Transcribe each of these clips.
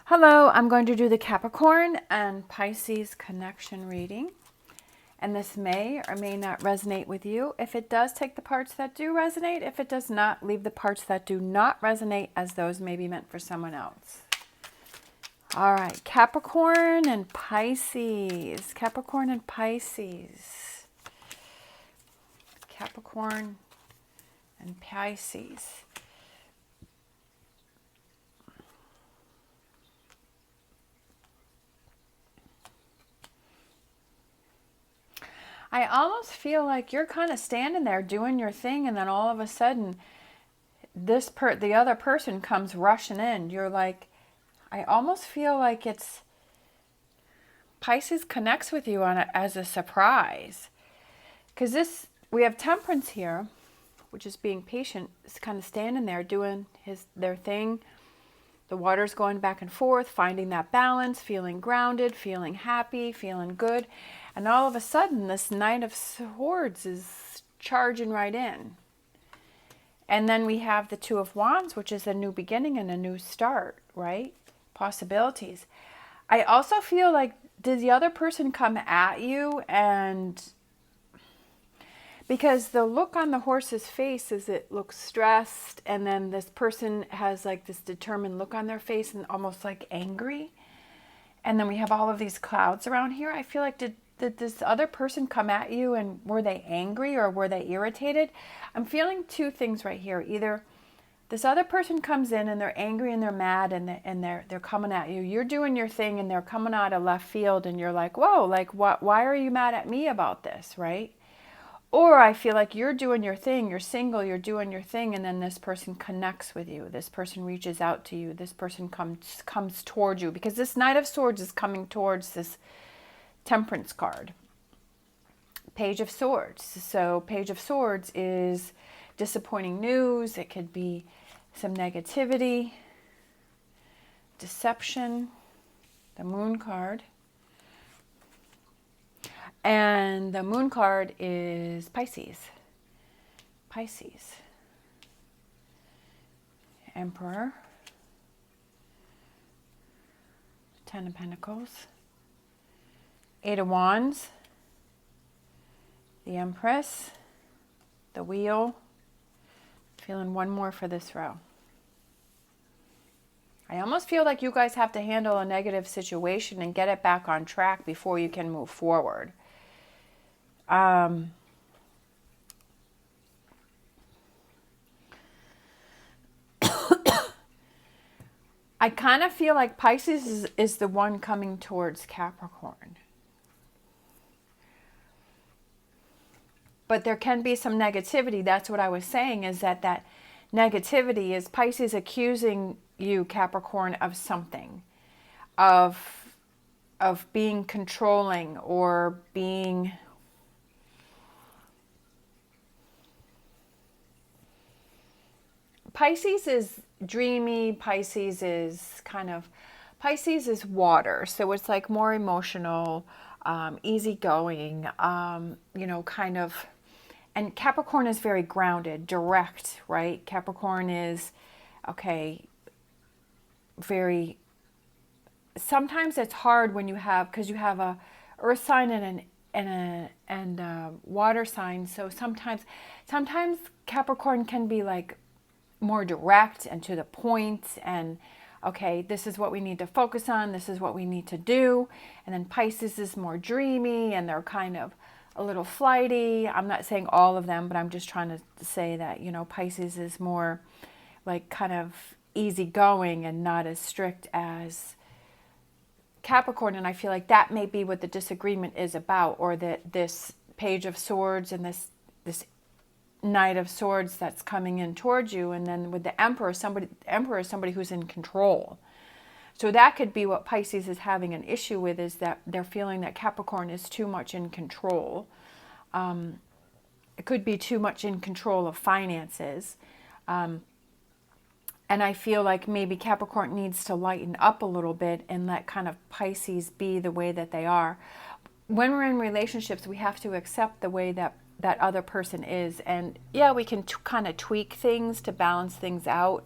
Hello, I'm going to do the Capricorn and Pisces connection reading. And this may or may not resonate with you. If it does, take the parts that do resonate. If it does not, leave the parts that do not resonate, as those may be meant for someone else. All right, Capricorn and Pisces. Capricorn and Pisces. Capricorn and Pisces. I almost feel like you're kind of standing there doing your thing, and then all of a sudden the other person comes rushing in. You're like, I almost feel like it's Pisces connects with you as a surprise. Because we have Temperance here, which is being patient. It's kind of standing there doing their thing. The water's going back and forth, finding that balance, feeling grounded, feeling happy, feeling good. And all of a sudden, this Knight of Swords is charging right in. And then we have the Two of Wands, which is a new beginning and a new start, right? Possibilities. I also feel like, did the other person come at you? And because the look on the horse's face is it looks stressed, and then this person has like this determined look on their face and almost like angry. And then we have all of these clouds around here. I feel like, did this other person come at you and were they angry or were they irritated? I'm feeling two things right here. Either this other person comes in and they're angry and they're mad and they're coming at you. You're doing your thing and they're coming out of left field and you're like, whoa, like what? Why are you mad at me about this, right? Or I feel like you're doing your thing, you're single, you're doing your thing, and then this person connects with you. This person reaches out to you. This person comes towards you, because this Knight of Swords is coming towards this Temperance card. Page of Swords. So Page of Swords is disappointing news. It could be some negativity, deception, the Moon card. And the Moon card is Pisces. Pisces. Emperor. Ten of Pentacles. Eight of Wands. The Empress. The Wheel. Feeling one more for this row. I almost feel like you guys have to handle a negative situation and get it back on track before you can move forward. I kind of feel like Pisces is the one coming towards Capricorn. But there can be some negativity. That's what I was saying, is that negativity is Pisces accusing you, Capricorn, of something. Of being controlling or being... Pisces is dreamy. Pisces is water. So it's like more emotional, easygoing, kind of. And Capricorn is very grounded, direct, right? Capricorn is, very, sometimes it's hard when because you have a earth sign and a water sign. So sometimes Capricorn can be like more direct and to the point, and this is what we need to focus on, this is what we need to do. And then Pisces is more dreamy and they're kind of a little flighty. I'm not saying all of them, but I'm just trying to say that, Pisces is more like kind of easygoing and not as strict as Capricorn. And I feel like that may be what the disagreement is about, or that this Page of Swords and this Knight of Swords that's coming in towards you, and then with the Emperor, Emperor is somebody who's in control. So that could be what Pisces is having an issue with, is that they're feeling that Capricorn is too much in control. It could be too much in control of finances. And I feel like maybe Capricorn needs to lighten up a little bit and let kind of Pisces be the way that they are. When we're in relationships, we have to accept the way that that other person is. And yeah, we can kind of tweak things to balance things out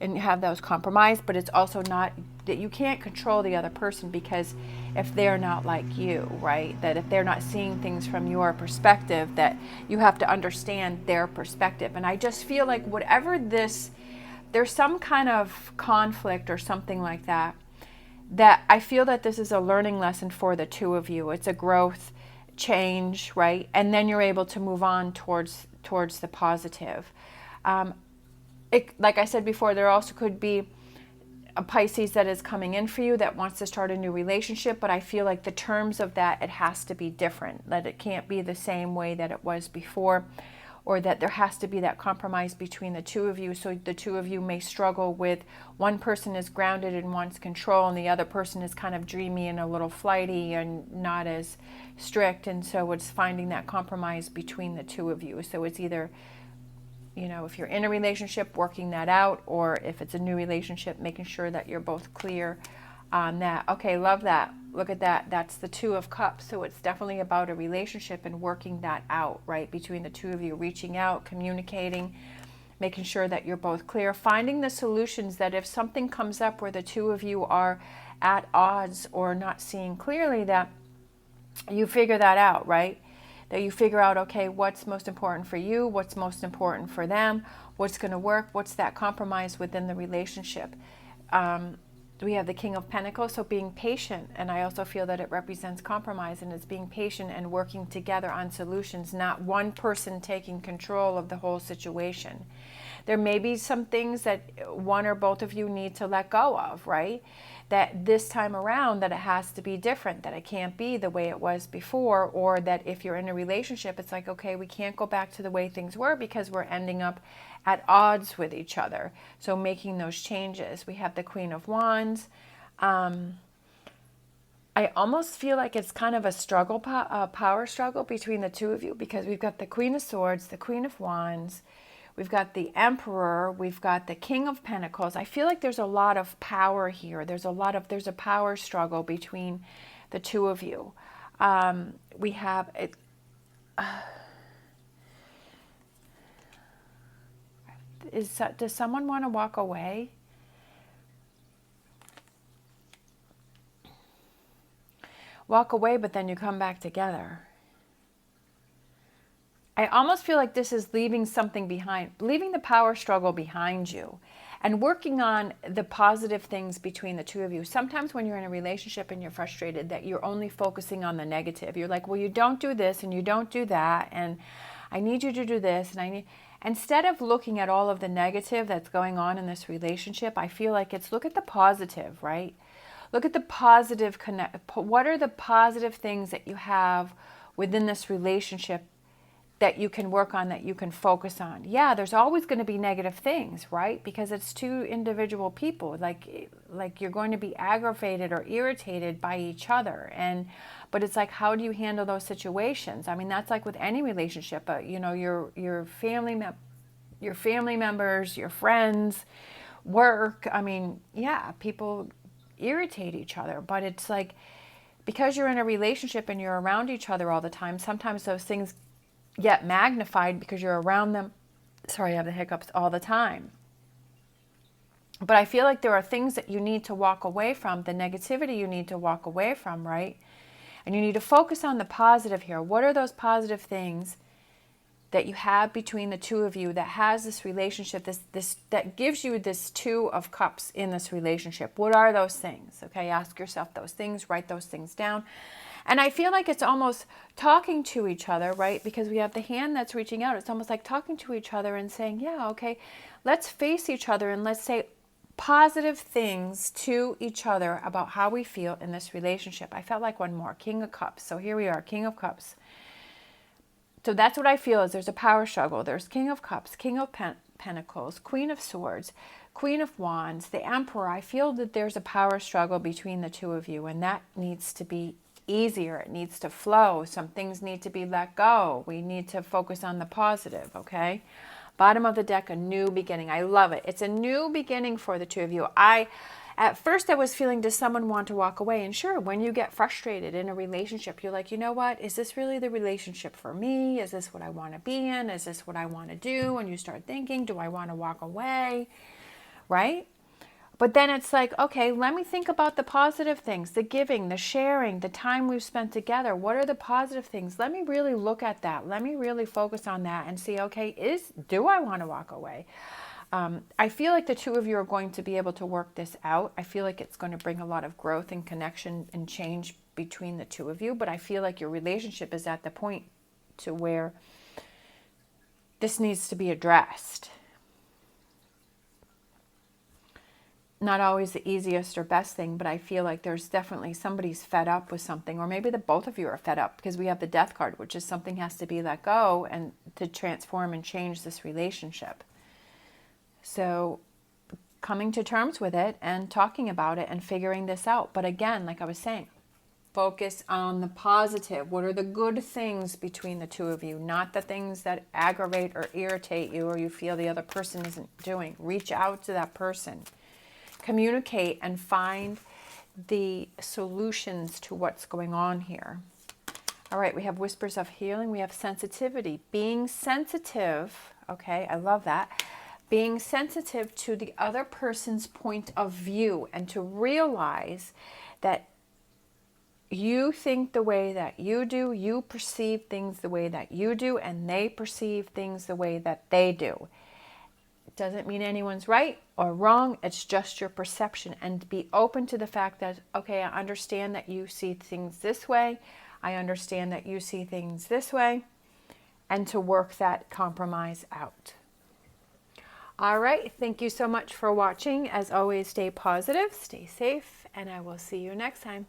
and have those compromise, but it's also not that you can't control the other person, because if they're not like you, right, that if they're not seeing things from your perspective, that you have to understand their perspective. And I just feel like whatever this, there's some kind of conflict or something like that, that I feel that this is a learning lesson for the two of you. It's a growth change, right? And then you're able to move on towards the positive. Like I said before, there also could be a Pisces that is coming in for you that wants to start a new relationship, but I feel like the terms of that, it has to be different, that it can't be the same way that it was before, or that there has to be that compromise between the two of you. So the two of you may struggle with, one person is grounded and wants control, and the other person is kind of dreamy and a little flighty and not as strict. And so it's finding that compromise between the two of you. So it's either, you know, if you're in a relationship, working that out, or if it's a new relationship, making sure that you're both clear on that. Okay, love that. Look at that. That's the Two of Cups. So it's definitely about a relationship and working that out, right, between the two of you, reaching out, communicating, making sure that you're both clear, finding the solutions, that if something comes up where the two of you are at odds or not seeing clearly, that you figure that out, right? That you figure out, okay, what's most important for you, what's most important for them, what's going to work, what's that compromise within the relationship. We have the King of Pentacles, so being patient, and I also feel that it represents compromise, and it's being patient and working together on solutions, not one person taking control of the whole situation. There may be some things that one or both of you need to let go of, right? That this time around, that it has to be different, that it can't be the way it was before, or that if you're in a relationship, it's like, okay, we can't go back to the way things were because we're ending up at odds with each other. So making those changes. We have the Queen of Wands. I almost feel like it's kind of a struggle, power struggle between the two of you, because we've got the Queen of Swords, the Queen of Wands, we've got the Emperor, we've got the King of Pentacles. I feel like there's a lot of power here. There's a power struggle between the two of you. We have it. Does someone want to walk away? Walk away, but then you come back together. I almost feel like this is leaving something behind, leaving the power struggle behind you, and working on the positive things between the two of you. Sometimes when you're in a relationship and you're frustrated, that you're only focusing on the negative. You're like, well, you don't do this and you don't do that, and I need you to do this, and instead of looking at all of the negative that's going on in this relationship, I feel like it's look at the positive, right? Look at the positive what are the positive things that you have within this relationship that you can work on, that you can focus on? Yeah, there's always going to be negative things, right? Because it's two individual people. Like you're going to be aggravated or irritated by each other, but it's like, how do you handle those situations? I mean, that's like with any relationship. You know, your family members, your friends, work. I mean, yeah, people irritate each other, but it's like, because you're in a relationship and you're around each other all the time, sometimes those things get magnified because you're around them. Sorry, I have the hiccups all the time. But I feel like there are things that you need to walk away from, the negativity you need to walk away from, right? And you need to focus on the positive here. What are those positive things that you have between the two of you that has this relationship, this that gives you this Two of Cups in this relationship? What are those things? Okay, ask yourself those things, write those things down. And I feel like it's almost talking to each other, right? Because we have the hand that's reaching out. It's almost like talking to each other and saying, yeah, okay, let's face each other and let's say positive things to each other about how we feel in this relationship. I felt like one more, King of Cups. So here we are, King of Cups. So that's what I feel is there's a power struggle. There's King of Cups, King of Pentacles, Queen of Swords, Queen of Wands, the Emperor. I feel that there's a power struggle between the two of you, and that needs to be easier. It needs to flow. Some things need to be let go. We need to focus on the positive, okay? Bottom of the deck, a new beginning. I love it. It's a new beginning for the two of you. At first I was feeling, does someone want to walk away? And sure, when you get frustrated in a relationship, you're like, you know what? Is this really the relationship for me? Is this what I want to be in? Is this what I want to do? And you start thinking, do I want to walk away? Right? But then it's like, okay, let me think about the positive things, the giving, the sharing, the time we've spent together. What are the positive things? Let me really look at that. Let me really focus on that and see, okay, do I want to walk away? I feel like the two of you are going to be able to work this out. I feel like it's going to bring a lot of growth and connection and change between the two of you. But I feel like your relationship is at the point to where this needs to be addressed. Not always the easiest or best thing, but I feel like there's definitely somebody's fed up with something, or maybe the both of you are fed up, because we have the Death card, which is something has to be let go and to transform and change this relationship. So coming to terms with it and talking about it and figuring this out. But again, like I was saying, focus on the positive. What are the good things between the two of you? Not the things that aggravate or irritate you or you feel the other person isn't doing. Reach out to that person. Communicate and find the solutions to what's going on here. All right, we have whispers of healing. We have sensitivity. Being sensitive, okay, I love that. Being sensitive to the other person's point of view and to realize that you think the way that you do, you perceive things the way that you do, and they perceive things the way that they do. It doesn't mean anyone's right or wrong. It's just your perception. And be open to the fact that, okay, I understand that you see things this way. I understand that you see things this way. And to work that compromise out. All right. Thank you so much for watching. As always, stay positive, stay safe, and I will see you next time.